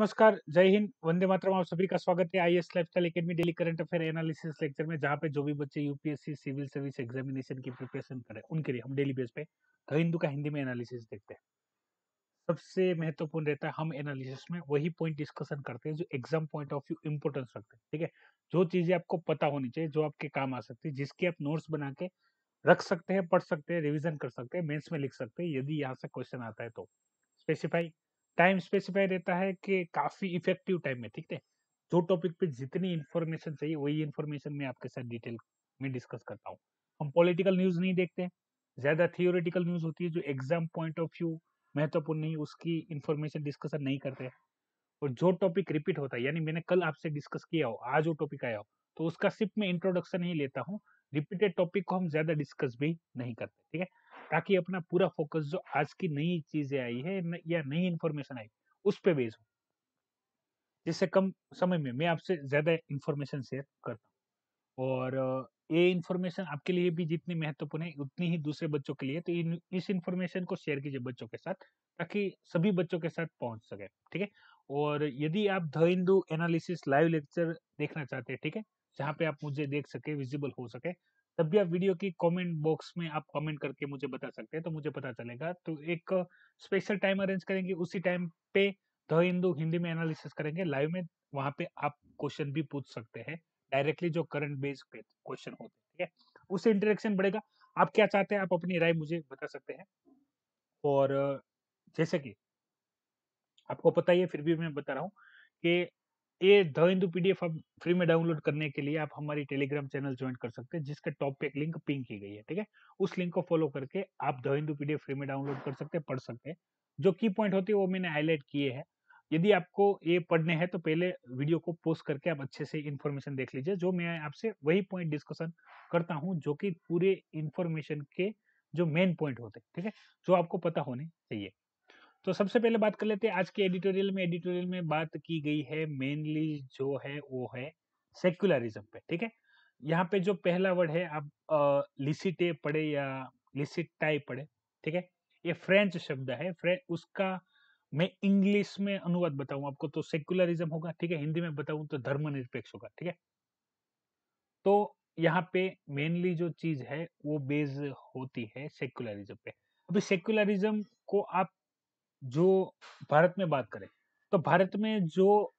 नमस्कार, जय हिंद, वंदे मातरम। आप सभी का स्वागत है IAS lifestyle academy daily current affair analysis lecture में, जहाँ पे जो भी बच्चे यूपीएससी सिविल सर्विस एग्जामिनेशन की प्रिपरेशन कर रहे हैं उनके लिए हम डेली बेस पे द हिंदू का हिंदी में एनालिसिस देखते हैं। सबसे महत्वपूर्ण रहता है, हम एनालिसिस में वही पॉइंट डिस्कशन करते हैं जो exam point of view importance रखते हैं। ठीक है, जो चीजें आपको पता होनी चाहिए, जो आपके काम आ सकती है, जिसके आप नोट्स बना के रख सकते हैं, पढ़ सकते हैं, रिविजन कर सकते हैं, मेंस में लिख सकते हैं यदि यहाँ से क्वेश्चन आता है तो। स्पेसिफाई टाइम स्पेसिफाई रहता है कि काफी इफेक्टिव टाइम में। ठीक है, जो टॉपिक पे जितनी इंफॉर्मेशन चाहिए वही इंफॉर्मेशन मैं आपके साथ डिटेल में डिस्कस करता हूँ। हम पॉलिटिकल न्यूज नहीं देखते हैं, ज्यादा थियोरेटिकल न्यूज होती है जो एग्जाम पॉइंट ऑफ व्यू महत्वपूर्ण नहीं, उसकी इंफॉर्मेशन डिस्कशन नहीं करते हैं। और जो टॉपिक रिपीट होता है, यानी मैंने कल आपसे डिस्कस किया हो, आज वो टॉपिक आया हो, तो उसका सिर्फ मैं इंट्रोडक्शन ही लेता हूँ। रिपीटेड टॉपिक को हम ज्यादा डिस्कस भी नहीं करते। ठीक है, ताकि अपना पूरा फोकस जो आज की नई चीजें आई है या नई इंफॉर्मेशन आई उस पे बेस हो, जिससे कम समय में मैं आपसे ज्यादा इंफॉर्मेशन शेयर करता हूँ। और ये इंफॉर्मेशन आपके लिए भी जितनी महत्वपूर्ण है उतनी ही दूसरे बच्चों के लिए, तो इस इंफॉर्मेशन को शेयर कीजिए बच्चों के साथ, ताकि सभी बच्चों के साथ पहुंच सके। ठीक है, और यदि आप the Hindu analysis live lecture देखना चाहते हैं, ठीक है, जहाँ पे आप मुझे देख सके, विजिबल हो सके, तब भी आप वीडियो की कमेंट बॉक्स में आप कमेंट करके मुझे बता सकते हैं, तो मुझे पता चलेगा। तो एक स्पेशल टाइम अरेंज करेंगे, उसी टाइम पे द हिंदू हिंदी में एनालिसिस करेंगे लाइव में। वहां पे आप क्वेश्चन भी पूछ सकते हैं डायरेक्टली, जो करंट बेस्ड पे क्वेश्चन होते हैं। ठीक है, उससे इंटरेक्शन बढ़ेगा। आप क्या चाहते हैं, आप अपनी राय मुझे बता सकते हैं। और जैसे कि आपको पता ही है, फिर भी मैं बता रहा हूँ कि ये द हिंदू पीडीएफ आप फ्री में डाउनलोड करने के लिए आप हमारी टेलीग्राम चैनल ज्वाइन कर सकते हैं, जिसके टॉप पे एक लिंक पिन की गई है। ठीक है, उस लिंक को फॉलो करके आप द हिंदू पीडीएफ फ्री में डाउनलोड कर सकते हैं, पढ़ सकते हैं। जो की पॉइंट होते हैं वो मैंने हाईलाइट किए हैं। यदि आपको ये पढ़ने हैं तो पहले वीडियो को पॉज करके आप अच्छे से इन्फॉर्मेशन देख लीजिए, जो मैं आपसे वही पॉइंट डिस्कशन करता हूँ, जो कि पूरे इन्फॉर्मेशन के जो मेन पॉइंट होते हैं। ठीक है, जो आपको पता होने चाहिए। तो सबसे पहले बात कर लेते हैं आज के एडिटोरियल में। एडिटोरियल में बात की गई है मेनली जो है वो है सेक्युलरिज्म पे। ठीक है, यहाँ पे जो पहला वर्ड है, आप लिसिटे पढ़े या लिसिटाई पढ़े, ठीक है, ये फ्रेंच शब्द है। उसका मैं इंग्लिश में अनुवाद बताऊं आपको तो सेक्युलरिज्म होगा। ठीक है, हिंदी में बताऊं तो धर्मनिरपेक्ष होगा। ठीक है, तो यहाँ पे मेनली जो चीज है वो बेस होती है सेक्युलरिज्म पे। अभी सेक्युलरिज्म को आप जो भारत में बात करें, तो भारत में जो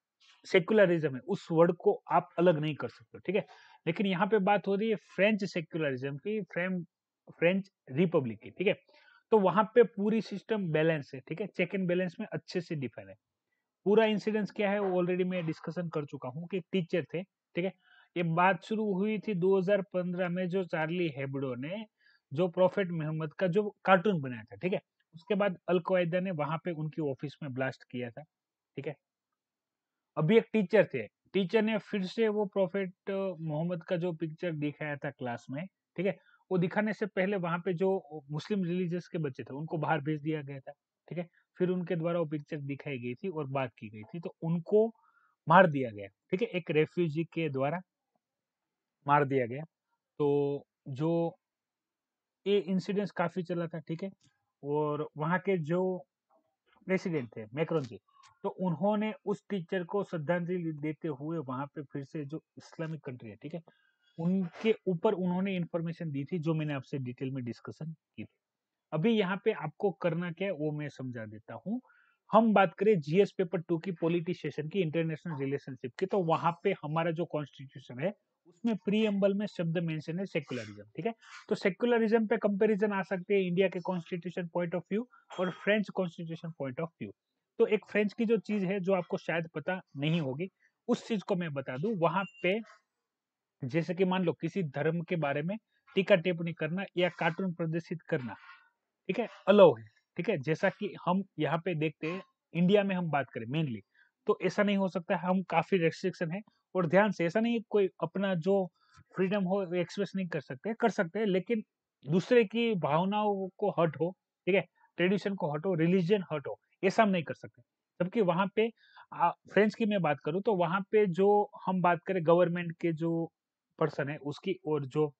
सेक्युलरिज्म है उस वर्ड को आप अलग नहीं कर सकते। ठीक है, लेकिन यहाँ पे बात हो रही है फ्रेंच सेक्युलरिज्म की, फ्रेंच रिपब्लिक की। ठीक है, तो वहां पे पूरी सिस्टम बैलेंस है। ठीक है, चेक एंड बैलेंस में अच्छे से डिफाइन है। पूरा इंसिडेंस क्या है वो ऑलरेडी मैं डिस्कशन कर चुका हूँ कि टीचर थे। ठीक है, ये बात शुरू हुई थी 2015 में, जो चार्ली हेब्डो ने जो प्रॉफेट मोहम्मद का जो कार्टून बनाया था। ठीक है, उसके बाद अलकायदा ने वहां पे उनकी ऑफिस में ब्लास्ट किया था। ठीक है, अभी एक टीचर थे, टीचर ने फिर से वो प्रॉफेट मोहम्मद का जो पिक्चर दिखाया था क्लास में। ठीक है, वो दिखाने से पहले वहां पे जो मुस्लिम रिलीजियस के बच्चे थे उनको बाहर भेज दिया गया था। ठीक है, फिर उनके द्वारा वो पिक्चर दिखाई गई थी और बात की गई थी, तो उनको मार दिया गया। ठीक है, एक रेफ्यूजी के द्वारा मार दिया गया। तो जो ये इंसिडेंस काफी चला था। ठीक है, और वहां के जो प्रेसिडेंट थे मैक्रोन जी, तो उन्होंने उस टीचर को श्रद्धांजलि देते हुए वहां पे फिर से जो इस्लामिक कंट्री है, ठीक है, उनके ऊपर उन्होंने इंफॉर्मेशन दी थी, जो मैंने आपसे डिटेल में डिस्कशन की थी। अभी यहाँ पे आपको करना क्या है वो मैं समझा देता हूँ। हम बात करें जीएस पेपर 2 की, पॉलिटिशियन की, इंटरनेशनल रिलेशनशिप की, तो वहां पे हमारा जो कॉन्स्टिट्यूशन है उसमें प्रीएम्बल में शब्द मेंशन है सेक्युलरिज्म। ठीक है, तो सेक्युलरिज्म पे कंपैरिजन आ सकते हैं इंडिया के कॉन्स्टिट्यूशन पॉइंट ऑफ व्यू और French constitution point of view. तो एक फ्रेंच की जो चीज है जो आपको शायद पता नहीं होगी, उस चीज को मैं बता दूं। वहां पे जैसे कि मान लो किसी धर्म के बारे में टीका टिप्पणी करना या कार्टून प्रदर्शित करना, ठीक है, अलाउ है। ठीक है, जैसा कि हम यहाँ पे देखते हैं, इंडिया में हम बात करें मेनली, तो ऐसा नहीं हो सकता है, हम काफी रेस्ट्रिक्शन है। और ध्यान से, ऐसा नहीं है कोई अपना जो फ्रीडम हो एक्सप्रेस नहीं कर सकते, कर सकते हैं, लेकिन दूसरे की भावनाओं को हर्ट हो, ठीक है, ट्रेडिशन को हर्ट हो, रिलीजन हर्ट हो, ऐसा हम नहीं कर सकते। जबकि वहां पे फ्रेंच की मैं बात करूं तो वहां पे जो हम बात करें गवर्नमेंट के जो पर्सन है उसकी, और जो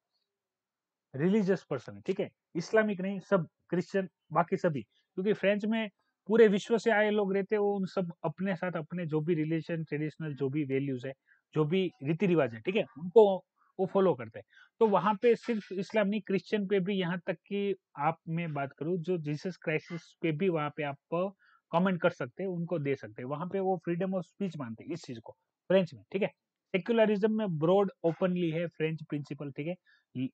रिलीजियस पर्सन है, ठीक है, इस्लामिक नहीं, सब क्रिश्चियन, बाकी सभी, क्योंकि फ्रेंच में पूरे विश्व से आए लोग रहते हैं, वो उन सब अपने साथ अपने जो भी रिलीजन, ट्रेडिशनल जो भी वैल्यूज है, जो भी रीति रिवाज है, ठीक है, उनको वो फॉलो करते हैं। तो वहां पे सिर्फ इस्लाम नहीं, क्रिश्चियन पे भी, यहाँ तक कि आप मैं बात करूँ जो जीसस क्राइस्ट पे भी वहां पे आप कमेंट कर सकते हैं, उनको दे सकते हैं। वहां पे वो फ्रीडम ऑफ स्पीच मानते हैं इस चीज को, फ्रेंच में, ठीक है। सेक्युलरिज्म में ब्रॉड ओपनली है फ्रेंच प्रिंसिपल, ठीक है।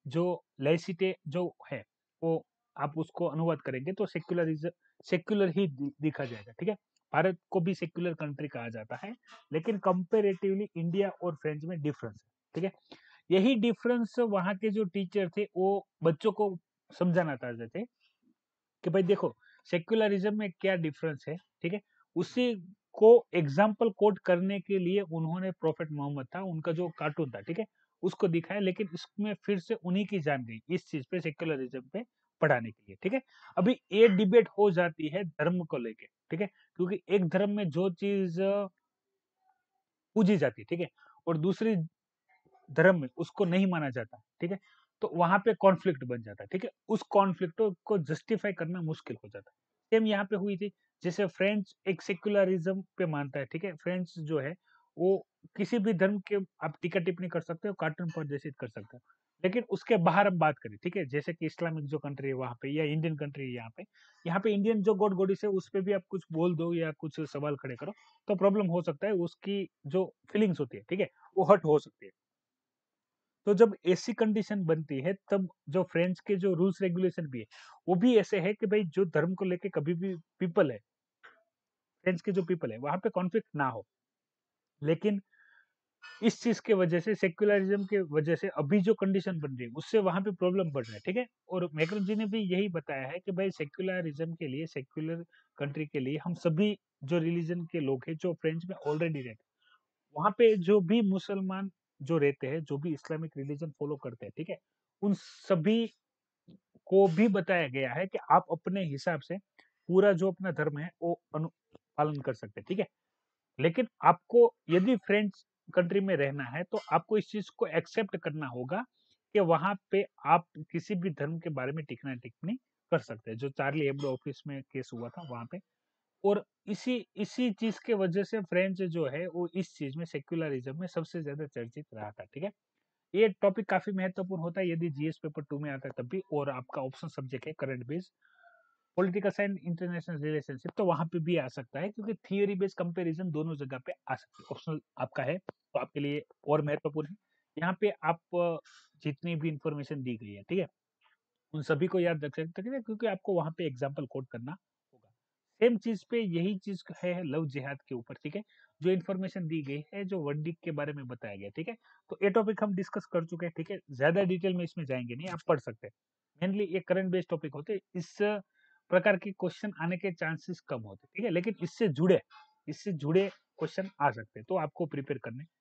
जो लैसिटे जो है वो आप उसको अनुवाद करेंगे तो सेक्युलरिज्म, सेक्युलर ही दिखा जाएगा, ठीक है। भारत को भी सेक्युलर कंट्री कहा जाता है, लेकिन कंपेरेटिवली इंडिया और फ्रेंच में डिफरेंस है, ठीक है। यही डिफरेंस वहां के जो टीचर थे वो बच्चों को समझाना चाहते थे कि भाई देखो सेक्युलरिज्म में क्या डिफरेंस है, ठीक है। उसी को एग्जाम्पल कोट करने के लिए उन्होंने प्रॉफेट मोहम्मद था, उनका जो कार्टून था, ठीक है, उसको दिखाया, लेकिन इसमें फिर से उन्हीं की जान गई इस चीज पे, सेक्युलरिज्म पे पढ़ाने के लिए, ठीक है। अभी ये डिबेट हो जाती है धर्म को लेके, ठीक है, क्योंकि एक धर्म में जो चीज पूजी जाती है, ठीक है, और दूसरी धर्म में उसको नहीं माना जाता, ठीक है, तो वहां पे कॉन्फ्लिक्ट बन जाता है, ठीक है। उस कॉन्फ्लिक्ट को जस्टिफाई करना मुश्किल हो जाता है। सेम यहाँ पे हुई थी, जैसे फ्रेंच एक सेक्युलरिज्म पे मानता है, ठीक है, फ्रेंच जो है वो किसी भी धर्म के आप टीका टिप्पणी कर सकते हो, कार्टून प्रदर्शित कर सकते हो, लेकिन उसके बाहर हम बात करें, ठीक है, जैसे कि इस्लामिक जो कंट्री है वहां पे, या इंडियन कंट्री है यहाँ पे इंडियन जो गॉड गॉडिस है उस पे भी आप कुछ बोल दो या कुछ सवाल खड़े करो तो प्रॉब्लम हो सकता है, उसकी जो फीलिंग्स होती है, ठीक है, वो हर्ट हो सकती है। तो जब ऐसी कंडीशन बनती है तब जो फ्रेंच के जो रूल्स रेगुलेशन भी है वो भी ऐसे है कि भाई जो धर्म को लेके कभी भी पीपल है, फ्रेंच के जो पीपल है वहां पे कॉन्फ्लिक्ट ना हो। लेकिन इस चीज के वजह से, सेक्युलरिज्म के वजह से अभी जो कंडीशन बन रही है उससे वहां पे प्रॉब्लम बढ़ रहा है, ठीक है। और मैक्रॉन जी ने भी यही बताया है कि भाई सेक्युलरिज्म के लिए, सेक्युलर कंट्री के लिए हम सभी जो रिलीजन के लोग हैं जो फ्रेंच में ऑलरेडी रहते हैं, वहां पे जो भी मुसलमान जो रहते हैं, जो भी इस्लामिक रिलीजन फॉलो करते हैं, ठीक है, उन सभी को भी बताया गया है कि आप अपने हिसाब से पूरा जो अपना धर्म है वो पालन कर सकते हैं, ठीक है। लेकिन आपको यदि फ्रेंच कंट्री में रहना है तो आपको इस चीज को एक्सेप्ट करना होगा कि वहां पे आप किसी भी धर्म के बारे में टिकना टिप्पणी कर सकते हैं, जो चार्ली हेब्डो ऑफिस में केस हुआ था वहां पे। और इसी इसी चीज के वजह से फ्रेंच जो है वो इस चीज में, सेक्युलरिज्म में सबसे ज्यादा चर्चित रहा था, ठीक है। ये टॉपिक काफी महत्वपूर्ण होता है यदि जीएस पेपर 2 में आता है तब भी, और आपका ऑप्शन सब्जेक्ट है current based political science international relationship, तो वहां पे भी आ सकता है, क्योंकि थियोरी बेस्ड कंपैरिजन दोनों जगह पे आ सकती है। ऑप्शनल आपका है तो आपके लिए और महत्वपूर्ण है। यहाँ पे आप जितनी भी इंफॉर्मेशन दी गई है, ठीक है, उन सभी को याद रख सकते हैं, क्योंकि आपको वहां पे एग्जाम्पल कोट करना होगा। सेम चीज पे यही चीज है लव जिहाद के ऊपर, ठीक है, जो इन्फॉर्मेशन दी गई है, जो वर्डिक के बारे में बताया गया, ठीक है। तो ये टॉपिक हम डिस्कस कर चुके हैं, ठीक है, ज्यादा डिटेल में इसमें जाएंगे नहीं, आप पढ़ सकते हैं। मेनली ये करंट बेस्ड टॉपिक होते हैं, इस प्रकार के क्वेश्चन आने के चांसेस कम होते हैं, ठीक है, लेकिन इससे जुड़े क्वेश्चन आ सकते हैं, तो आपको प्रिपेयर करने होंगे।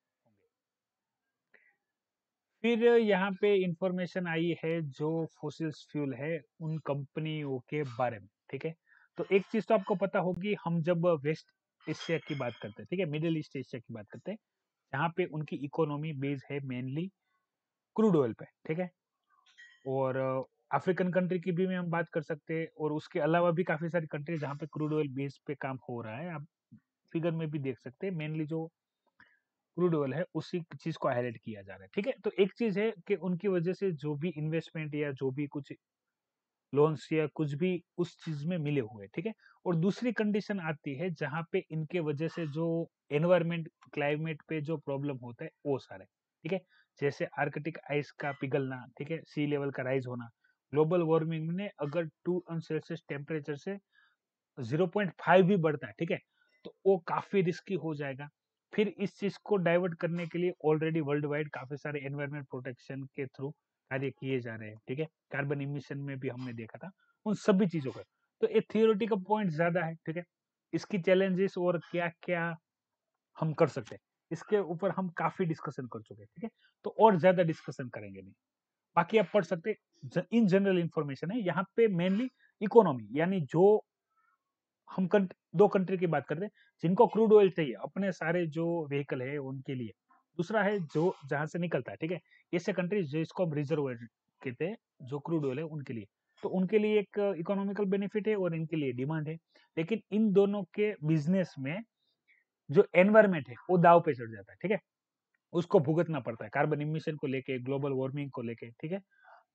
फिर यहाँ पे इंफॉर्मेशन आई है जो फॉसिल्स फ्यूल है उन कंपनियों के बारे में, ठीक है। तो एक चीज तो आपको पता होगी, हम जब वेस्ट एशिया की बात करते हैं, ठीक है, मिडिल ईस्ट एशिया की बात करते हैं, जहाँ पे उनकी इकोनॉमी बेस है मेनली क्रूड ऑयल पे, ठीक है। और अफ्रीकन कंट्री की भी हम बात कर सकते हैं, और उसके अलावा भी काफी सारी कंट्री जहाँ पे क्रूड ऑयल बेस पे काम हो रहा है, आप फिगर में भी देख सकते हैं, मेनली जो क्रूड ऑयल है उसी चीज को हाईलाइट किया जा रहा है, ठीक है। तो एक चीज है कि उनकी वजह से जो भी इन्वेस्टमेंट या जो भी कुछ लोन्स या कुछ भी उस चीज में मिले हुए, ठीक है। और दूसरी कंडीशन आती है जहाँ पे इनके वजह से जो एनवायरमेंट, क्लाइमेट पे जो प्रॉब्लम होता है वो सारे, ठीक है, जैसे आर्कटिक आइस का पिघलना, ठीक है, सी लेवल का राइज होना, ग्लोबल वार्मिंग में अगर 2 अंश सेल्सियस टेम्परेचर से 0.5 भी बढ़ता है, ठीक है, तो वो काफी रिस्की हो जाएगा। फिर इस चीज को डाइवर्ट करने के लिए ऑलरेडी वर्ल्ड वाइड काफी सारे एनवायरमेंट प्रोटेक्शन के थ्रू कार्य किए जा रहे हैं, ठीक है। कार्बन इमिशन में भी हमने देखा था उन सभी चीजों का। तो ये थियोरिटी का पॉइंट ज्यादा है, ठीक है। इसकी चैलेंजेस और क्या क्या हम कर सकते हैं, इसके ऊपर हम काफी डिस्कशन कर चुके हैं, ठीक है। तो और ज्यादा डिस्कशन करेंगे नहीं, बाकी आप पढ़ सकते इन जनरल इंफॉर्मेशन है यहाँ पे, मेनली इकोनॉमी, यानी जो हम दो कंट्री की बात करते हैं जिनको क्रूड ऑयल चाहिए अपने सारे जो व्हीकल है उनके लिए। दूसरा है जो जहां से निकलता है, ठीक है, ऐसे कंट्री जिसको हम रिजर्व कहते हैं, जो क्रूड ऑयल है उनके लिए। तो उनके लिए एक इकोनॉमिकल बेनिफिट है और इनके लिए डिमांड है। लेकिन इन दोनों के बिजनेस में जो एनवायरमेंट है वो दाव पे चढ़ जाता है, ठीक है? उसको भुगतना पड़ता है कार्बन इमिशन को लेके, ग्लोबल वार्मिंग को लेके, ठीक है?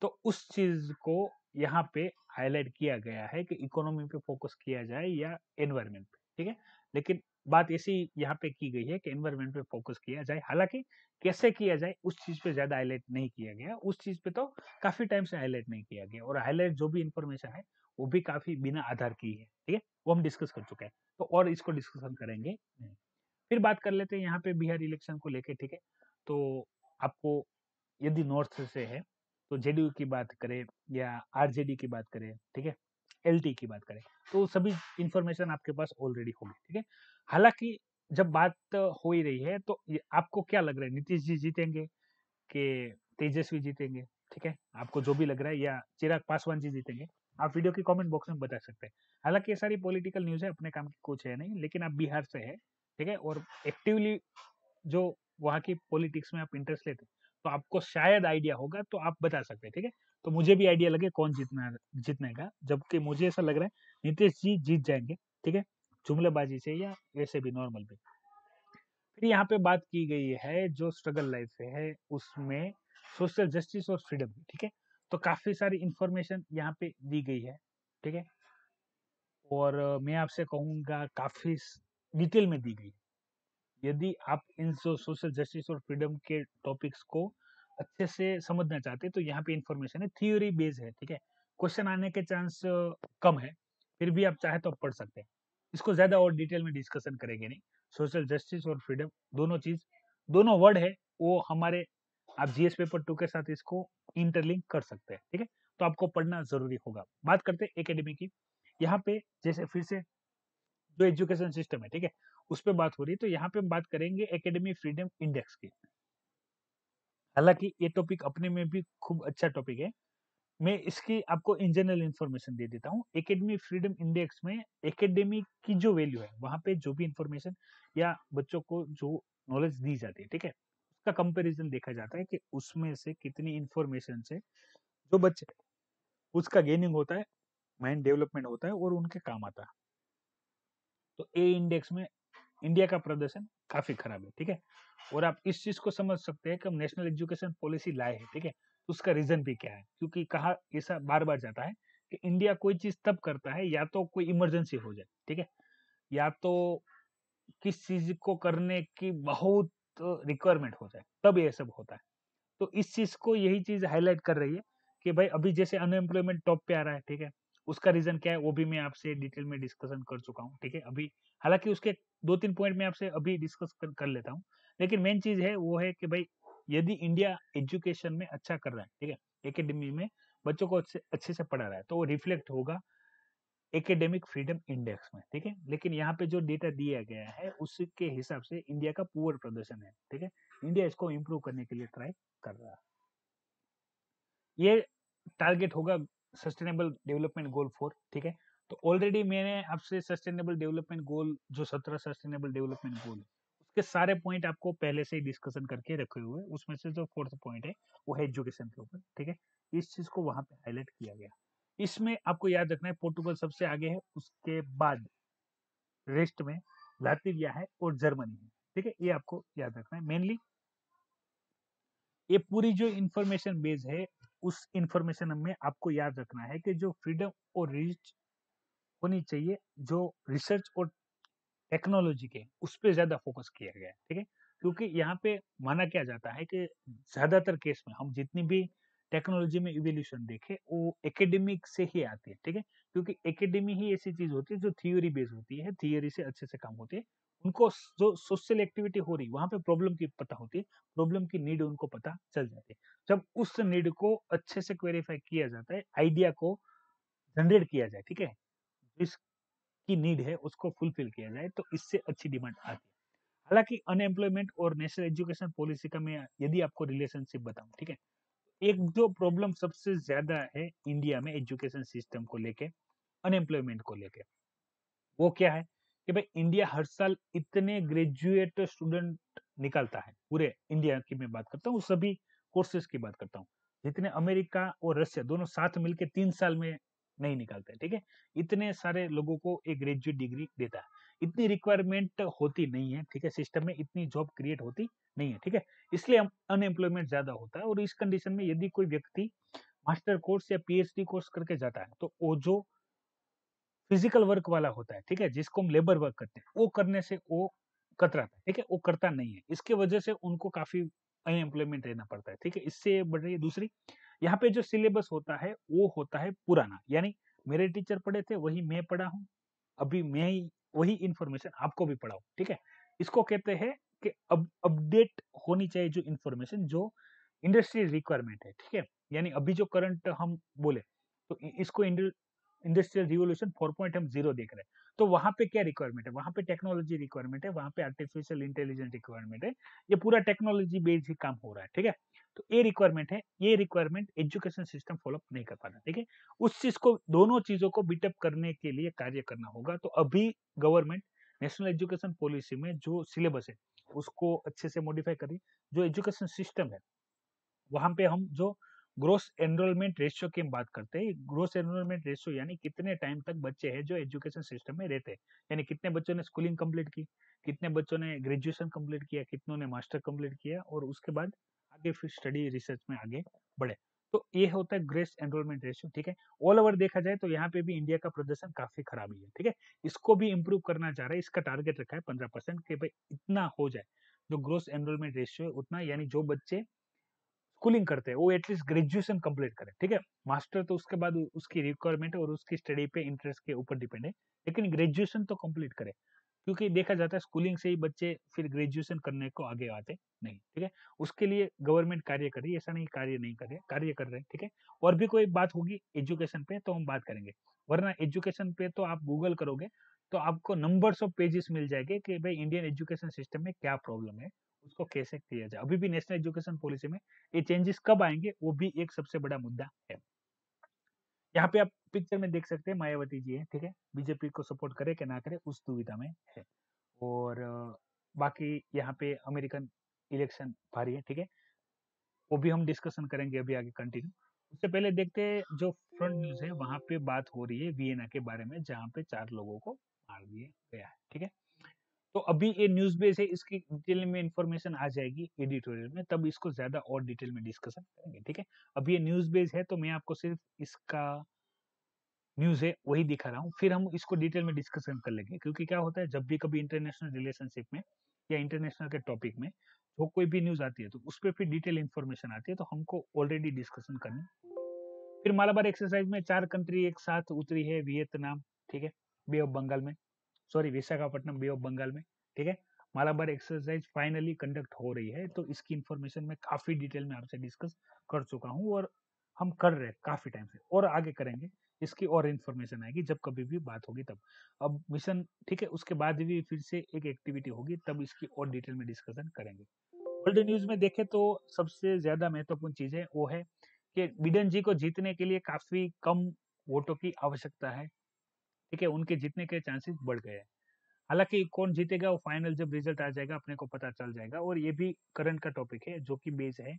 तो उस चीज को यहाँ पे हाईलाइट किया गया है कि इकोनॉमी पे फोकस किया जाए या एनवायरमेंट पे, ठीक है? लेकिन बात ऐसी यहाँ पे की गई है कि एनवायरमेंट पे फोकस किया जाए, हालांकि कैसे किया जाए उस चीज पे ज्यादा हाईलाइट नहीं किया गया, उस चीज पे तो काफी टाइम से हाईलाइट नहीं किया गया, और हाईलाइट जो भी इंफॉर्मेशन है वो भी काफी बिना आधार की है, ठीक है? वो हम डिस्कस कर चुके हैं, तो और इसको डिस्कशन करेंगे। फिर बात कर लेते हैं यहाँ पे बिहार इलेक्शन को लेके, ठीक है? तो आपको यदि नॉर्थ से है तो जेडीयू की बात करें या आरजेडी की बात करें, ठीक है, एलटी की बात करें, तो सभी इंफॉर्मेशन आपके पास ऑलरेडी होगी, ठीक है? हालांकि जब बात हो ही रही है तो आपको क्या लग रहा है, नीतीश जी जीतेंगे कि तेजस्वी जीतेंगे? ठीक है, आपको जो भी लग रहा है, या चिराग पासवान जी जीतेंगे, आप वीडियो के कमेंट बॉक्स में बता सकते हैं। हालांकि ये सारी पॉलिटिकल न्यूज है, अपने काम की कुछ है नहीं, लेकिन आप बिहार से है, ठीक है, और एक्टिवली जो वहाँ की पॉलिटिक्स में आप इंटरेस्ट लेते हैं, तो आपको शायद आइडिया होगा, तो आप बता सकते हैं, ठीक है? तो मुझे भी आइडिया लगे कौन जीतने का, जबकि मुझे ऐसा लग रहा है नीतीश जी जीत जाएंगे, ठीक है, जुमलेबाजी से या वैसे भी नॉर्मल पे। फिर यहाँ पे बात की गई है जो स्ट्रगल लाइफ है उसमें सोशल जस्टिस और फ्रीडम, ठीक है? तो काफी सारी इंफॉर्मेशन यहाँ पे दी गई है, ठीक है, और मैं आपसे कहूंगा काफी डिटेल में दी गई है। यदि आप इन सोशल जस्टिस और फ्रीडम के टॉपिक्स को अच्छे से समझना चाहते हैं तो यहाँ पे इंफॉर्मेशन है, थ्योरी बेस है, ठीक है? क्वेश्चन आने के चांस कम है, फिर भी आप चाहे तो आप पढ़ सकते हैं। इसको ज्यादा और डिटेल में डिस्कशन करेंगे नहीं। सोशल जस्टिस और फ्रीडम दोनों चीज, दोनों वर्ड है, वो हमारे, आप जीएस पेपर 2 के साथ इसको इंटरलिंक कर सकते हैं, ठीक है? तो आपको पढ़ना जरूरी होगा। बात करते हैं एकेडमी की। यहाँ पे जैसे फिर से जो एजुकेशन सिस्टम है, ठीक है, उस पे बात हो रही है, तो यहाँ पे हम बात करेंगे एकेडमी फ्रीडम इंडेक्स की। हालांकि ये टॉपिक अपने में भी खूब अच्छा टॉपिक है, मैं इसकी आपको इन जनरल इन्फॉर्मेशन दे देता हूँ। एकेडमी फ्रीडम इंडेक्स में एकेडमी की जो वैल्यू है, वहां पे जो भी इंफॉर्मेशन या बच्चों को जो नॉलेज दी जाती है, ठीक है, उसका कंपैरिजन देखा जाता है कि उसमें से कितनी इंफॉर्मेशन से जो बच्चे उसका गेनिंग होता है, माइंड डेवलपमेंट होता है और उनके काम आता है। तो ए इंडेक्स में इंडिया का प्रदर्शन काफी खराब है, ठीक है? और आप इस चीज को समझ सकते हैं कि हम नेशनल एजुकेशन पॉलिसी लाए हैं, ठीक है, तो उसका रीजन भी क्या है, क्योंकि कहा ऐसा बार बार जाता है कि इंडिया कोई चीज तब करता है या तो कोई इमरजेंसी हो जाए, ठीक है, या तो किस चीज को करने की बहुत रिक्वायरमेंट हो जाए, तब ये सब होता है। तो इस चीज को, यही चीज हाईलाइट कर रही है कि भाई अभी जैसे अनएम्प्लॉयमेंट टॉप पे आ रहा है, ठीक है, उसका रीजन क्या है वो भी मैं आपसे डिटेल में डिस्कशन कर चुका हूँ, ठीक है? अभी हालांकि उसके 2-3 पॉइंट मैं आपसे अभी डिस्कस कर लेता हूँ, लेकिन मेन चीज है वो है कि भाई यदि इंडिया एजुकेशन में अच्छा कर रहा है, ठीक है, एकेडमी में बच्चों को अच्छे अच्छे से पढ़ा रहा है, तो वो रिफ्लेक्ट होगा एकेडमिक फ्रीडम इंडेक्स में, ठीक है? लेकिन यहाँ पे जो डेटा दिया गया है उसके हिसाब से इंडिया का पुअर प्रदर्शन है, ठीक है? इंडिया इसको इम्प्रूव करने के लिए ट्राई कर रहा है। ये टारगेट होगा सस्टेनेबल डेवलपमेंट गोल 4, ठीक है? तो ऑलरेडी मैंने आपसे सस्टेनेबल डेवलपमेंट गोल, जो 17 सस्टेनेबल डेवलपमेंट गोल है, उसके सारे पॉइंट आपको पहले से ही डिस्कशन करके रखे हुए हैं। उसमें से जो फोर्थ पॉइंट है वो है एजुकेशन के ऊपर, ठीक है? इस चीज को वहां पे हाईलाइट किया गया। इसमें आपको याद रखना है पोर्टुगल सबसे आगे है, उसके बाद रेस्ट में लातविया है और जर्मनी है, ठीक है? ये आपको याद रखना है मेनली। ये पूरी जो इंफॉर्मेशन बेस है, उस इंफॉर्मेशन में आपको याद रखना है कि जो फ्रीडम और रीच होनी चाहिए, जो रिसर्च और टेक्नोलॉजी के, उस पे ज्यादा फोकस किया गया है, ठीक है? क्योंकि यहाँ पे माना क्या जाता है कि ज्यादातर केस में हम जितनी भी टेक्नोलॉजी में इवोल्यूशन देखे वो एकेडमिक से ही आती है, ठीक है? क्योंकि एकेडमी ही ऐसी चीज होती है जो थियोरी बेस्ड होती है, थियोरी से अच्छे से काम होते हैं। उनको जो सोशल एक्टिविटी हो रही वहां पे प्रॉब्लम की पता होती है, प्रॉब्लम की नीड उनको पता चल जाती है। जब उस नीड को अच्छे से क्वेरीफाई किया जाता है, आइडिया को जनरेट किया जाए, ठीक है, जिसकी नीड है उसको फुलफिल किया जाए, तो इससे अच्छी डिमांड आती है। हालांकि अनएम्प्लॉयमेंट और नेशनल एजुकेशन पॉलिसी का मैं यदि आपको रिलेशनशिप बताऊं, ठीक है, एक जो प्रॉब्लम सबसे ज्यादा है इंडिया में एजुकेशन सिस्टम को लेके, अनएम्प्लॉयमेंट को लेके, वो क्या है कि भाई इंडिया हर साल इतने ग्रेजुएट स्टूडेंट निकालता है, पूरे इंडिया की मैं बात करता हूँ, सभी कोर्सेज की बात करता हूँ, जितने अमेरिका और रशिया दोनों साथ मिलके 3 साल में नहीं निकालते, ठीक है? इतने सारे लोगों को एक ग्रेजुएट डिग्री देता है। इतनी रिक्वायरमेंट होती नहीं है, ठीक है? सिस्टम में इतनी जॉब क्रिएट होती नहीं है, ठीक है? इसलिए अनएम्प्लॉयमेंट ज़्यादा होता है और इस कंडीशन में यदि कोई व्यक्ति मास्टर कोर्स या पीएचडी कोर्स करके जाता है, तो वो जो फिजिकल वर्क वाला होता है, ठीक है? जिसको हम लेबर वर्क कहते हैं, वो करने से वो कतराता है, ठीक है? वो करता नहीं है। इसकी वजह से उनको काफ़ी अनएम्प्लॉयमेंट रहना पड़ता है, ठीक है? इससे बढ़ रही है दूसरी, यहाँ पे जो सिलेबस होता है, वो होता है पुराना, यानी मेरे टीचर पढ़े थे, वही मैं पढ़ा हूँ, अभी मैं ही वही इन्फॉर्मेशन आपको भी पढ़ाऊँ, ठीक है? इसको कहते हैं कि अब अपडेट होनी चाहिए जो इन्फॉर्मेशन जो इंडस्ट्री रिक्वायरमेंट है, ठीक है? यानी अभी जो करंट हम बोले, तो इसको इंडस्ट्रियल रिवॉल्यूशन 4.0 देख रहे हैं। तो वहाँ पे क्या रिक्वायरमेंट है? वहाँ पे टेक्नोलॉजी रिक्वायरमेंट है, वहाँ पे आर्टिफिशियल इंटेलिजेंस रिक्वायरमेंट है। ये पूरा टेक्नोलॉजी बेस्ड ही काम हो रहा है, ठीक है? तो ये रिक्वायरमेंट है, ये requirement education system follow up नहीं कर पा रहा, ठीक है? उस चीज़ को दोनों चीज़ों को बीट अप करने के लिए कार्य करना होगा। तो अभी गवर्नमेंट नेशनल एजुकेशन पॉलिसी में जो सिलेबस है, उसको अच्छे से मॉडिफाई करी। जो एजुकेशन सिस्टम है, वहाँ पे हम जो ग्रोस एनरोलमेंट रेशियो की हम बात करते हैं, ग्रोस एनरोलमेंट रेशियो यानी कितने टाइम तक बच्चे हैं जो एजुकेशन सिस्टम में रहते हैं, यानी कितने बच्चों ने स्कूलिंग कंप्लीट की, कितने बच्चों ने ग्रेजुएशन कंप्लीट किया, कितनों ने मास्टर कंप्लीट किया और उसके बाद आगे फिर स्टडी रिसर्च में आगे बढ़े। तो ये होता है ग्रेस एनरोलमेंट रेशियो, ठीक है? ऑल ओवर देखा जाए तो यहाँ पे भी इंडिया का प्रदर्शन काफी खराब ही है, ठीक है? इसको भी इम्प्रूव करना चाह रहा है, इसका टारगेट रखा है 15% कि भाई इतना हो जाए, जो ग्रोस एनरोलमेंट रेशियो है उतना, यानी जो बच्चे स्कूलिंग करते हैं वो एटलीस्ट ग्रेजुएशन कंप्लीट करे, ठीक है? मास्टर तो उसके बाद उसकी रिक्वायरमेंट है और उसकी स्टडी पे इंटरेस्ट के ऊपर डिपेंड है, लेकिन ग्रेजुएशन तो कंप्लीट करे, क्योंकि देखा जाता है स्कूलिंग से ही बच्चे फिर ग्रेजुएशन करने को आगे आते नहीं, ठीक है? उसके लिए गवर्नमेंट कार्य कर रही है, ऐसा नहीं कार्य नहीं कर रहे, कार्य कर रहे हैं, ठीक है? और भी कोई बात होगी एजुकेशन पे तो हम बात करेंगे, वरना एजुकेशन पे तो आप गूगल करोगे तो आपको नंबर्स ऑफ पेजेस मिल जाएंगे कि भाई इंडियन एजुकेशन सिस्टम में क्या प्रॉब्लम है, उसको कैसे किया जाए। अभी भी नेशनल एजुकेशन पॉलिसी में ये चेंजेस कब आएंगे वो भी एक सबसे बड़ा मुद्दा है। यहाँ पे आप पिक्चर में देख सकते हैं मायावती जी है, ठीक है? बीजेपी को सपोर्ट करे कि ना करे उस दुविधा में है। और बाकी यहाँ पे अमेरिकन इलेक्शन भारी है, ठीक है? वो भी हम डिस्कशन करेंगे अभी आगे कंटिन्यू। उससे पहले देखते हैं जो फ्रंट न्यूज़ है वहाँ पे बात हो रही है वियना के बारे में, जहाँ पे 4 लोगों को मार दिया गया है, ठीक है? तो अभी ये न्यूज़ बेस है, इसकी डिटेल में इन्फॉर्मेशन आ जाएगी एडिटोरियल में, तब इसको ज़्यादा और डिटेल में डिस्कशन करेंगे, ठीक है? अभी ये न्यूज़ बेस है तो मैं आपको सिर्फ इसका न्यूज़ है वही दिखा रहा हूँ, फिर हम इसको डिटेल में डिस्कशन कर लेंगे, क्योंकि क्या होता है जब भी कभी इंटरनेशनल रिलेशनशिप में या इंटरनेशनल के टॉपिक में जो कोई भी न्यूज़ आती है तो उस पे फिर डिटेल इन्फॉर्मेशन आती है, तो हमको ऑलरेडी डिस्कशन करनी। फिर मालाबार एक्सरसाइज में 4 कंट्री एक साथ उतरी है, वियतनाम, ठीक है? बे ऑफ बंगाल में, sorry Visakhapatnam bay of Bengal में, ठीक है? मालाबार एक्सरसाइज फाइनली कंडक्ट हो रही है, तो इसकी इन्फॉर्मेशन मैं काफ़ी डिटेल में आपसे डिस्कस कर चुका हूँ और हम कर रहे हैं काफ़ी टाइम से और आगे करेंगे। इसकी और इन्फॉर्मेशन आएगी जब कभी भी बात होगी तब। अब मिशन, ठीक है, उसके बाद भी फिर से एक एक्टिविटी होगी तब इसकी और डिटेल में डिस्कशन करेंगे। वर्ल्ड न्यूज़ में देखें तो सबसे ज़्यादा महत्वपूर्ण चीज़ है वो है कि बिडेन जी को जीतने के लिए काफ़ी कम वोटों की आवश्यकता है, ठीक है? उनके जीतने के चांसेस बढ़ गए हैं। हालाँकि कौन जीतेगा वो फाइनल जब रिजल्ट आ जाएगा अपने को पता चल जाएगा, और ये भी करंट का टॉपिक है जो कि बेस है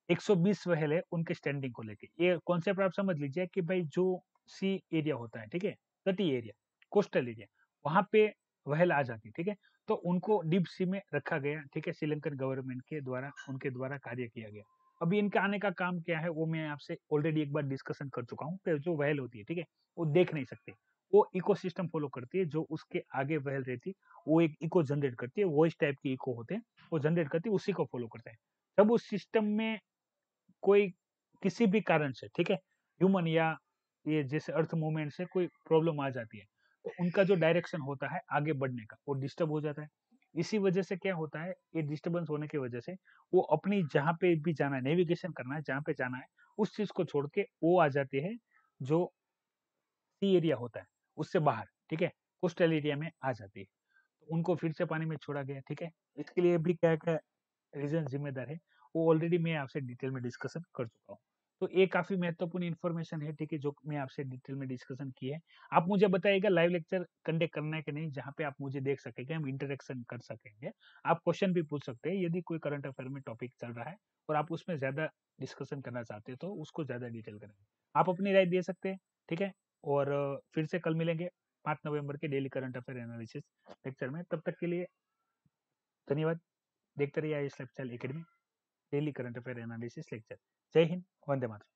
120 वहल है उनके स्टैंडिंग को लेके। ये कॉन्सेप्ट आप समझ लीजिए कि भाई जो सी एरिया होता है, ठीक है? तटीय एरिया, कोस्टल एरिया, वहाँ पे वहल आ जाती है, ठीक है? तो उनको डीप सी में रखा गया, ठीक है? श्रीलंकन गवर्नमेंट के द्वारा, उनके द्वारा कार्य किया गया। अभी इनके आने का काम क्या है वो मैं आपसे ऑलरेडी एक बार डिस्कशन कर चुका हूँ कि जो वहल होती है, ठीक है? वो देख नहीं सकते। वो इकोसिस्टम फॉलो करती है, जो उसके आगे वहल रहती है, वो एक इको जनरेट करती है, वॉइस टाइप की इको होते हैं, वो जनरेट करती है, उसी को फॉलो करते हैं। जब उस सिस्टम में कोई किसी भी कारण से, ठीक है, ह्यूमन या ये जैसे अर्थ मूवमेंट से कोई प्रॉब्लम आ जाती है, तो उनका जो डायरेक्शन होता है आगे बढ़ने का वो डिस्टर्ब हो जाता है। इसी वजह से क्या होता है, ये डिस्टर्बेंस होने की वजह से वो अपनी जहाँ पे भी जाना है, नेविगेशन करना है, जहाँ पे जाना है, उस चीज़ को छोड़ के वो आ जाते हैं जो सी एरिया होता है, उससे बाहर, ठीक है? कोस्टल एरिया में आ जाती है। तो उनको फिर से पानी में छोड़ा गया, ठीक है? इसके लिए भी क्या-क्या रीज़न ज़िम्मेदार है, वो ऑलरेडी मैं आपसे डिटेल में डिस्कशन कर चुका हूँ। तो ये काफी महत्वपूर्ण इन्फॉर्मेशन है, ठीक है, जो मैं आपसे डिटेल में डिस्कशन की है। आप मुझे बताइएगा लाइव लेक्चर कंडक्ट करना है कि नहीं, जहाँ पे आप मुझे देख सकेंगे, हम इंटरेक्शन कर सकेंगे। आप क्वेश्चन भी पूछ सकते हैं यदि कोई करंट अफेयर में टॉपिक चल रहा है और आप उसमें ज्यादा डिस्कशन करना चाहते हैं तो उसको ज्यादा डिटेल करेंगे। आप अपनी राय दे सकते हैं, ठीक है। और फिर से कल मिलेंगे 5 नवंबर के daily current affair analysis lecture में। तब तक के लिए धन्यवाद। देखते रहिए IAS lifestyle academy daily current affair analysis lecture. जय हिंद, वंदे मातरम।